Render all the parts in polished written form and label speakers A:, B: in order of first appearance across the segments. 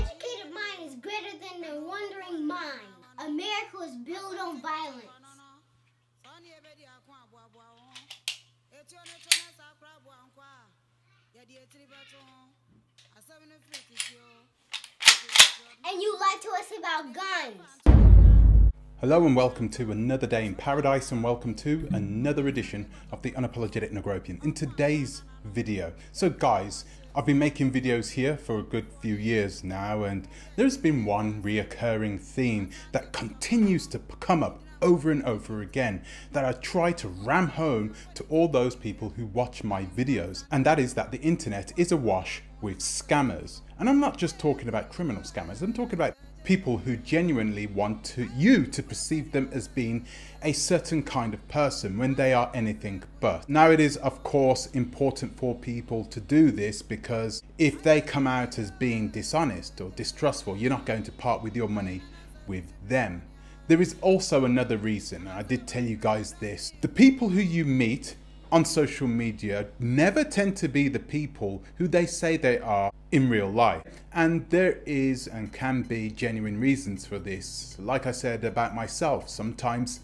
A: educated mind is greater than the wandering mind. America was built on violence. And you lied to us about guns.
B: Hello and welcome to another day in paradise, and welcome to another edition of the Unapologetic Negropian. In today's video, so guys, I've been making videos here for a good few years now, and there's been one reoccurring theme that continues to come up over and over again that I try to ram home to all those people who watch my videos, and that is that the internet is awash with scammers. And I'm not just talking about criminal scammers, I'm talking about people who genuinely want you to perceive them as being a certain kind of person when they are anything but. Now, it is of course important for people to do this, because if they come out as being dishonest or distrustful, you're not going to part with your money with them. There is also another reason, and I did tell you guys this. The people who you meet on social media never tend to be the people who they say they are in real life. And there is and can be genuine reasons for this. Like I said about myself, sometimes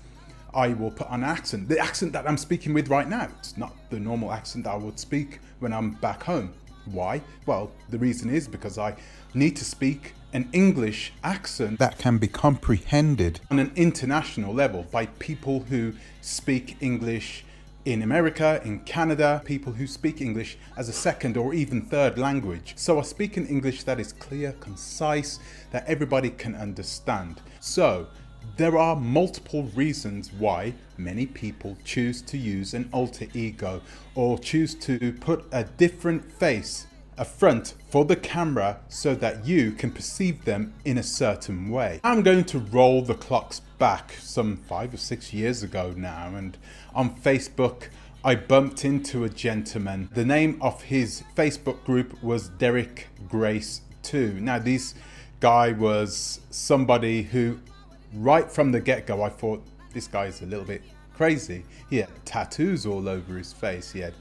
B: I will put on an accent. The accent that I'm speaking with right now, it's not the normal accent I would speak when I'm back home. Why? Well, the reason is because I need to speak an English accent that can be comprehended on an international level by people who speak English in America, in Canada, people who speak English as a second or even third language. So I speak an English that is clear, concise, that everybody can understand. So there are multiple reasons why many people choose to use an alter ego or choose to put a different face, a front for the camera, so that you can perceive them in a certain way. I'm going to roll the clocks back some 5 or 6 years ago now, and on Facebook I bumped into a gentleman. The name of his Facebook group was Derrick Grace 2. Now, this guy was somebody who right from the get-go I thought, this guy's a little bit crazy. He had tattoos all over his face, he had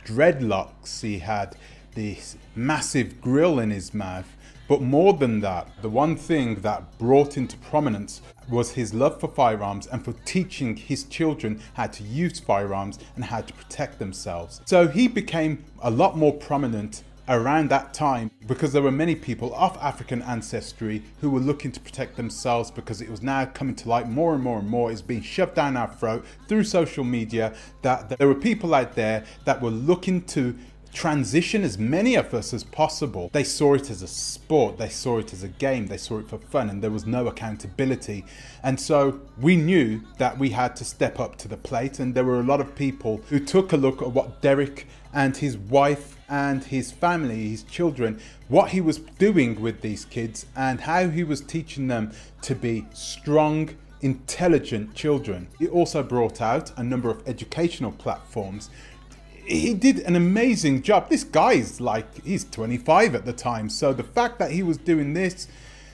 B: dreadlocks, he had this massive grill in his mouth. But more than that, the one thing that brought into prominence was his love for firearms and for teaching his children how to use firearms and how to protect themselves. So he became a lot more prominent around that time because there were many people of African ancestry who were looking to protect themselves, because it was now coming to light more and more and more. It's being shoved down our throat through social media that there were people out there that were looking to transition as many of us as possible. They saw it as a sport, they saw it as a game, they saw it for fun, and there was no accountability. And so we knew that we had to step up to the plate, and there were a lot of people who took a look at what Derrick and his wife and his family, his children, what he was doing with these kids and how he was teaching them to be strong, intelligent children. He also brought out a number of educational platforms. He did an amazing job. This guy's like, he's 25 at the time. So the fact that he was doing this,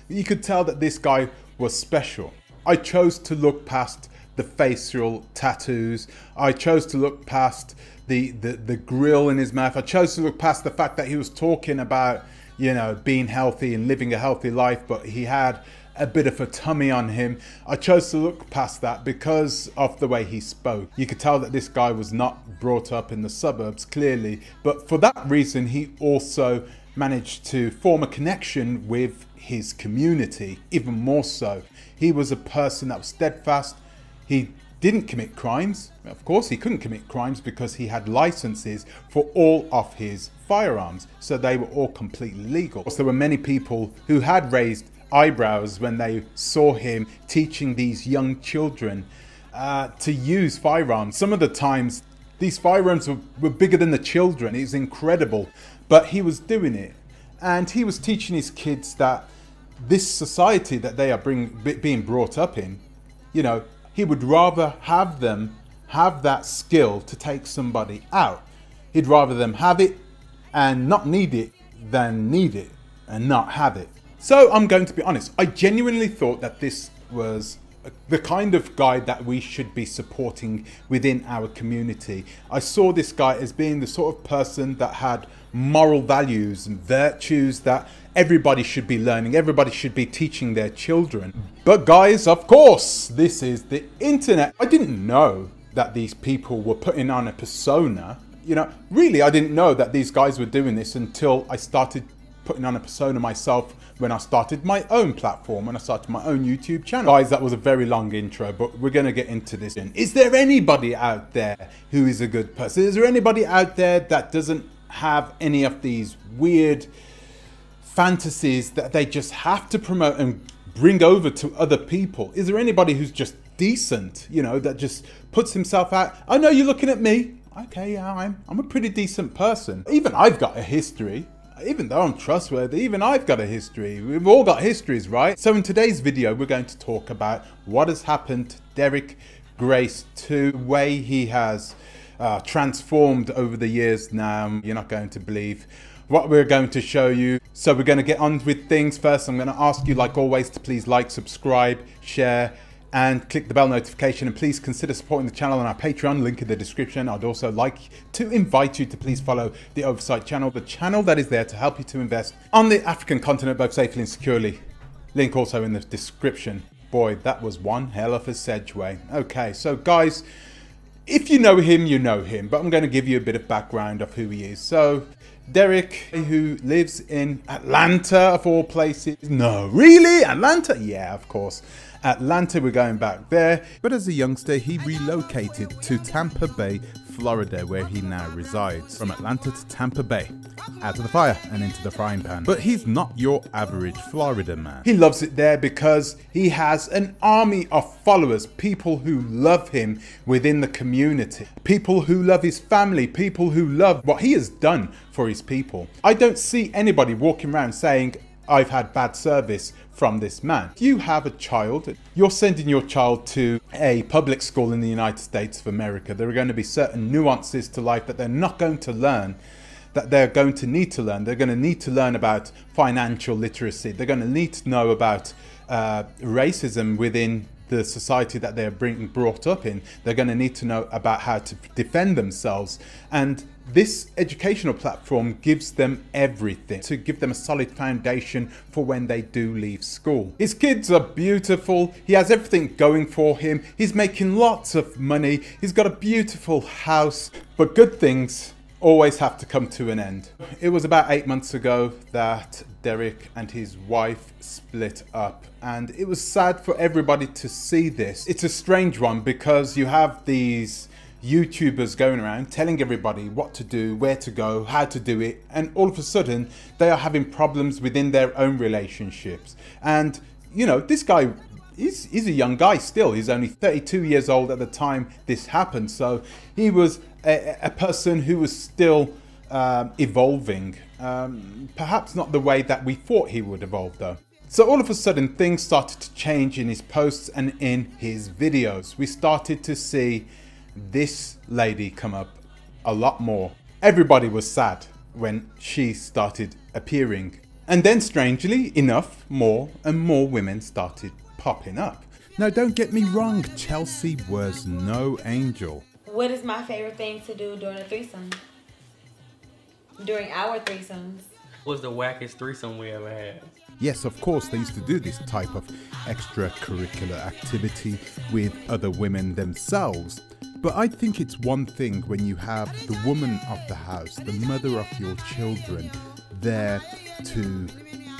B: you could tell that this guy was special. I chose to look past the facial tattoos. I chose to look past the grill in his mouth. I chose to look past the fact that he was talking about, you know, being healthy and living a healthy life, but he had a bit of a tummy on him. I chose to look past that because of the way he spoke. You could tell that this guy was not brought up in the suburbs, clearly, but for that reason he also managed to form a connection with his community, even more so. He was a person that was steadfast. He didn't commit crimes. Of course he couldn't commit crimes because he had licenses for all of his firearms, so they were all completely legal. So there were many people who had raised eyebrows when they saw him teaching these young children to use firearms. Some of the times these firearms were bigger than the children. It was incredible, but he was doing it, and he was teaching his kids that this society that they are being brought up in, you know, he would rather have them have that skill to take somebody out. He'd rather them have it and not need it than need it and not have it. So I'm going to be honest, I genuinely thought that this was the kind of guy that we should be supporting within our community. I saw this guy as being the sort of person that had moral values and virtues that everybody should be learning, everybody should be teaching their children. But guys, of course, this is the internet. I didn't know that these people were putting on a persona. You know, really, I didn't know that these guys were doing this until I started putting on a persona myself when I started my own platform, when I started my own YouTube channel. Guys, that was a very long intro, but we're going to get into this. Is there anybody out there who is a good person? Is there anybody out there that doesn't have any of these weird fantasies that they just have to promote and bring over to other people? Is there anybody who's just decent, you know, that just puts himself out? I know you're looking at me. Okay, yeah, I'm a pretty decent person. Even I've got a history. Even though I'm trustworthy, even I've got a history. We've all got histories, right? So in today's video, we're going to talk about what has happened to Derrick Grace, to the way he has transformed over the years now. You're not going to believe what we're going to show you. So we're going to get on with things. First, I'm going to ask you, like always, to please like, subscribe, share, and click the bell notification, and please consider supporting the channel on our Patreon, link in the description. I'd also like to invite you to please follow the Oversight channel, the channel that is there to help you to invest on the African continent both safely and securely. Link also in the description. Boy, that was one hell of a segue. Okay, so guys, if you know him, you know him, but I'm going to give you a bit of background of who he is. So Derrick, who lives in Atlanta of all places. No, really? Atlanta? Yeah, of course. Atlanta, we're going back there. But as a youngster, he relocated to Tampa Bay, Florida, where he now resides. From Atlanta to Tampa Bay, out of the fire and into the frying pan. But he's not your average Florida man. He loves it there because he has an army of followers, people who love him within the community, people who love his family, people who love what he has done for his people. I don't see anybody walking around saying, I've had bad service from this man. If you have a child, you're sending your child to a public school in the United States of America. There are going to be certain nuances to life that they're not going to learn, that they're going to need to learn. They're going to need to learn about financial literacy. They're going to need to know about racism within the society that they're being brought up in. They're going to need to know about how to defend themselves. And this educational platform gives them everything to give them a solid foundation for when they do leave school. His kids are beautiful. He has everything going for him. He's making lots of money. He's got a beautiful house. But good things always have to come to an end. It was about 8 months ago that Derrick and his wife split up, and it was sad for everybody to see this. It's a strange one because you have these YouTubers going around telling everybody what to do, where to go, how to do it, and all of a sudden they are having problems within their own relationships. And you know, this guy, he's a young guy still. He's only 32 years old at the time this happened, so he was a person who was still evolving, perhaps not the way that we thought he would evolve though. So all of a sudden things started to change in his posts and in his videos. We started to see this lady come up a lot more. Everybody was sad when she started appearing. And then strangely enough, more and more women started popping up. Now don't get me wrong, Chelsea was no angel.
C: What is my favorite thing to do during a threesome? During our threesomes.
D: What's the wackest threesome we ever had?
B: Yes, of course, they used to do this type of extracurricular activity with other women themselves. But I think it's one thing when you have the woman of the house, the mother of your children, there to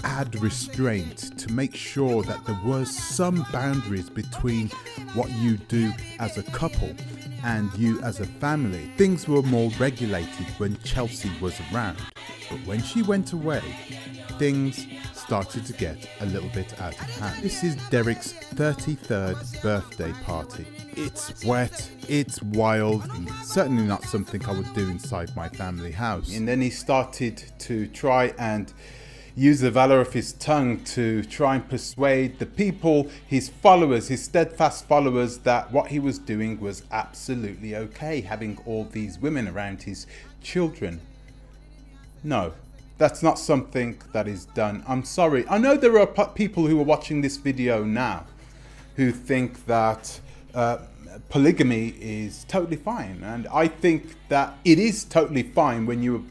B: add restraint, to make sure that there was some boundaries between what you do as a couple and you as a family. Things were more regulated when Chelsea was around, but when she went away, things started to get a little bit out of hand. This is Derrick's 33rd birthday party. It's wet, it's wild, and certainly not something I would do inside my family house. And then he started to try and use the valor of his tongue to try and persuade the people, his followers, his steadfast followers, that what he was doing was absolutely okay, having all these women around his children. No, that's not something that is done. I'm sorry. I know there are people who are watching this video now who think that polygamy is totally fine. And I think that it is totally fine when you've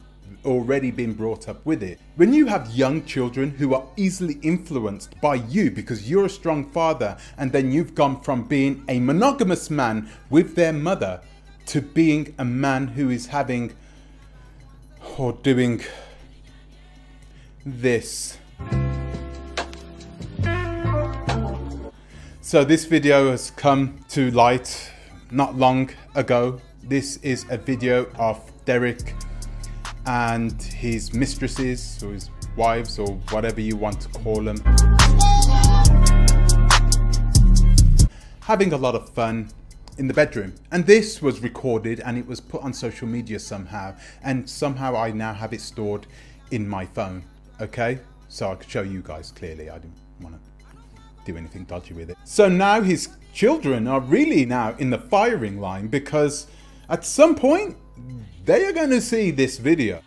B: already been brought up with it. When you have young children who are easily influenced by you because you're a strong father, and then you've gone from being a monogamous man with their mother to being a man who is having or doing this. So this video has come to light not long ago. This is a video of Derrick and his mistresses, or his wives, or whatever you want to call them, having a lot of fun in the bedroom. And this was recorded and it was put on social media somehow, and somehow I now have it stored in my phone, okay? So I could show you guys clearly. I didn't want to do anything dodgy with it. So now his children are really now in the firing line, because at some point they are going to see this video.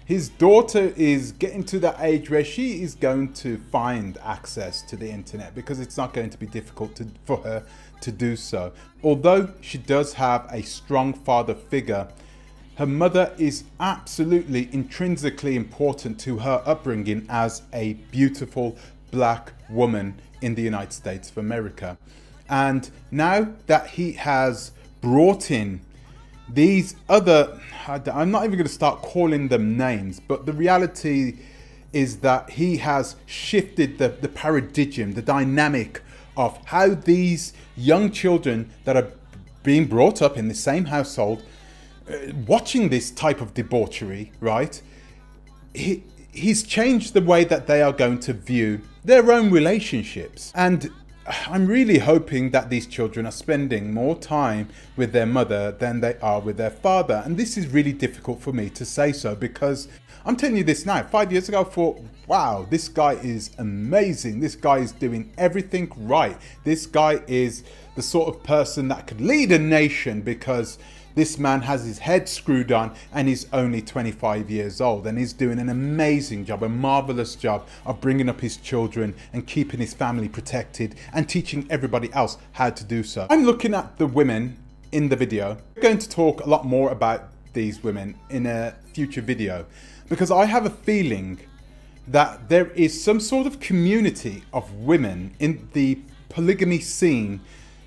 B: His daughter is getting to that age where she is going to find access to the internet, because it's not going to be difficult for her to do so. Although she does have a strong father figure, her mother is absolutely intrinsically important to her upbringing as a beautiful black woman in the United States of America. And now that he has brought in these other, I'm not even going to start calling them names, but the reality is that he has shifted the paradigm, the dynamic of how these young children that are being brought up in the same household, watching this type of debauchery, right? He's changed the way that they are going to view their own relationships. And I'm really hoping that these children are spending more time with their mother than they are with their father. And this is really difficult for me to say so, because I'm telling you this now, 5 years ago I thought, wow, this guy is amazing. This guy is doing everything right. This guy is the sort of person that could lead a nation, because this man has his head screwed on and he's only 25 years old, and he's doing an amazing job, a marvelous job of bringing up his children and keeping his family protected and teaching everybody else how to do so. I'm looking at the women in the video. We're going to talk a lot more about these women in a future video, because I have a feeling that there is some sort of community of women in the polygamy scene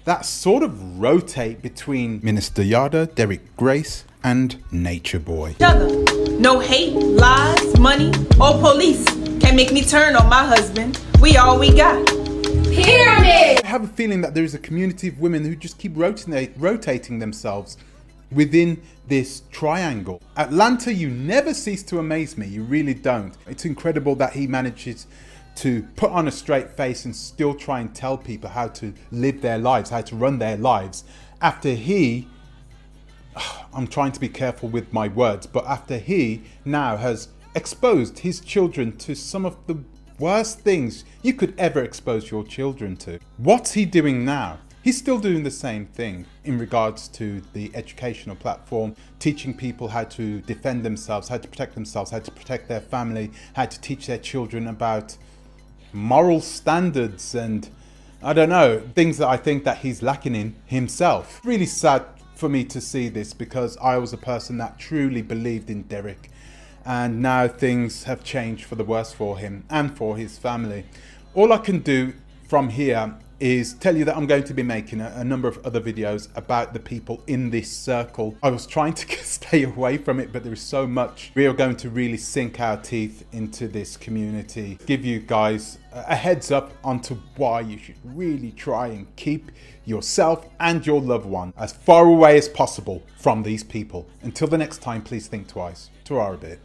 B: that sort of rotate between Minister Yada, Derrick Grace, and Nature Boy.
E: No hate, lies, money, or police can make me turn on my husband. We all we got. Pyramid!
B: I have a feeling that there is a community of women who just keep rotating themselves within this triangle. Atlanta, you never cease to amaze me. You really don't. It's incredible that he manages to put on a straight face and still try and tell people how to live their lives, how to run their lives, after he, I'm trying to be careful with my words, but after he now has exposed his children to some of the worst things you could ever expose your children to. What's he doing now? He's still doing the same thing in regards to the educational platform, teaching people how to defend themselves, how to protect their family, how to teach their children about moral standards and, I don't know, things that I think that he's lacking in himself. Really sad for me to see this, because I was a person that truly believed in Derrick, and now things have changed for the worse for him and for his family. All I can do from here is tell you that I'm going to be making a number of other videos about the people in this circle. I was trying to stay away from it, but there is so much. We are going to really sink our teeth into this community. Give you guys a heads up onto why you should really try and keep yourself and your loved one as far away as possible from these people. Until the next time, please think twice. Ta-ra a bit.